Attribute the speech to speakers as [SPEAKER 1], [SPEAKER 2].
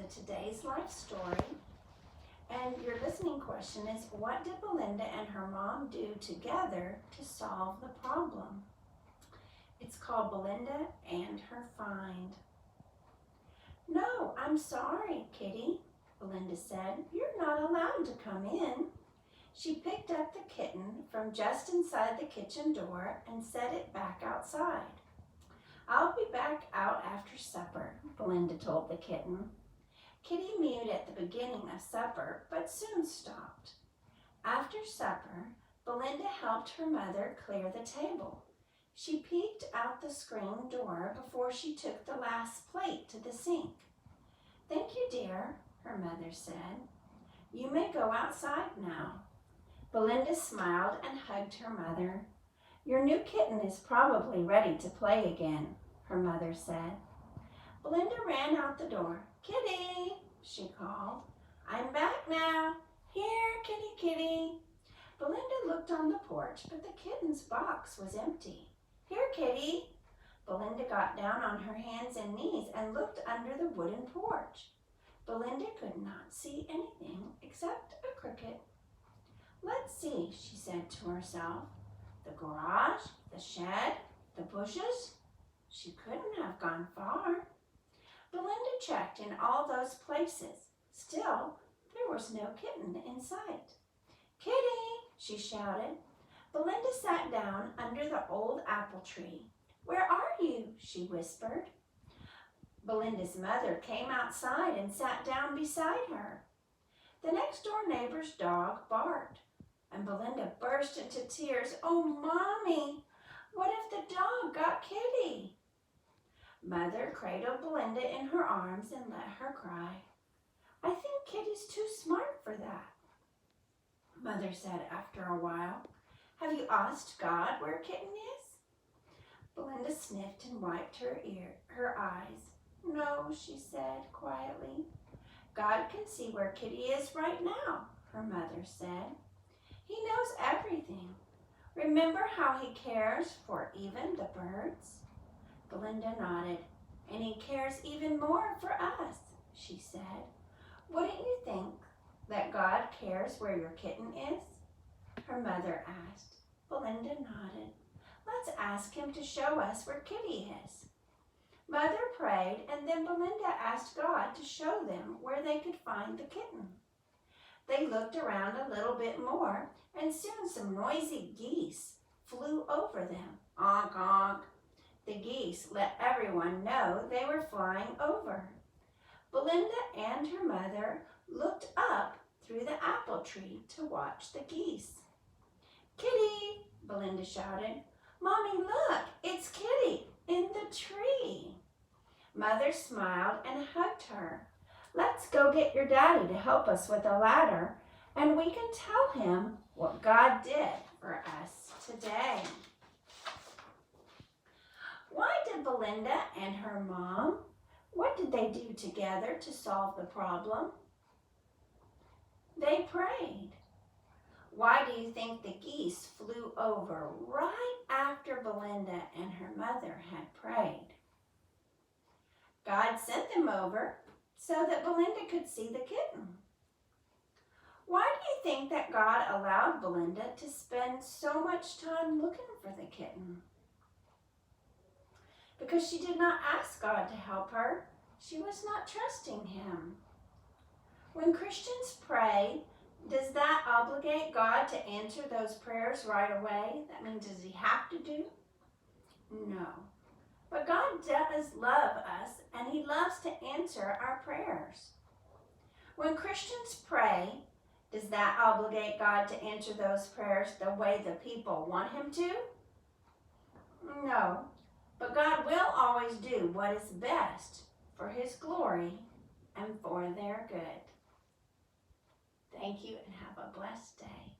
[SPEAKER 1] today's life story. And your listening question is, what did Belinda and her mom do together to solve the problem? It's called Belinda and Her Find. "No, I'm sorry, Kitty," Belinda said. "You're not allowed to come in." She picked up the kitten from just inside the kitchen door and set it back outside. "I'll be back out after supper," Belinda told the kitten. Kitty mewed at the beginning of supper, but soon stopped. After supper, Belinda helped her mother clear the table. She peeked out the screen door before she took the last plate to the sink. "Thank you, dear," her mother said. "You may go outside now." Belinda smiled and hugged her mother. "Your new kitten is probably ready to play again," her mother said. Belinda ran out the door. "Kitty," she called. "I'm back now. Here, kitty, kitty." Belinda looked on the porch, but the kitten's box was empty. "Here, kitty." Belinda got down on her hands and knees and looked under the wooden porch. Belinda could not see anything except a cricket. "Let's see," she said to herself. "The garage, the shed, the bushes." She couldn't have gone far. Belinda checked in all those places. Still, there was no kitten in sight. "Kitty," she shouted. Belinda sat down under the old apple tree. "Where are you?" she whispered. Belinda's mother came outside and sat down beside her. The next door neighbor's dog barked, and Belinda burst into tears. "Oh, Mommy, what if the dog got Kitty?" Mother cradled Belinda in her arms and let her cry. "I think Kitty's too smart for that," Mother said after a while. "Have you asked God where Kitten is?" Belinda sniffed and wiped her eyes. "No," she said quietly. "God can see where Kitty is right now," her mother said. "He knows everything. Remember how he cares for even the birds?" Belinda nodded. "And he cares even more for us," she said. "Wouldn't you think that God cares where your kitten is?" her mother asked. Belinda nodded. "Let's ask him to show us where Kitty is." Mother prayed, and then Belinda asked God to show them where they could find the kitten. They looked around a little bit more, and soon some noisy geese flew over them. Honk, honk. The geese let everyone know they were flying over. Belinda and her mother looked up through the apple tree to watch the geese. "Kitty," Belinda shouted. "Mommy, look, it's Kitty in the tree." Mother smiled and hugged her. "Let's go get your daddy to help us with a ladder, and we can tell him what God did for us today." Why did Belinda and her mom, what did they do together to solve the problem? They prayed. Why do you think the geese flew over right after Belinda and her mother had prayed? God sent them over so that Belinda could see the kitten. Why do you think that God allowed Belinda to spend so much time looking for the kitten? Because she did not ask God to help her. She was not trusting him. When Christians pray, does that obligate God to answer those prayers right away? That means, does he have to do? No. But God does love us, and he loves to answer our prayers. When Christians pray, does that obligate God to answer those prayers the way the people want him to? No. But God will always do what is best for his glory and for their good. Thank you and have a blessed day.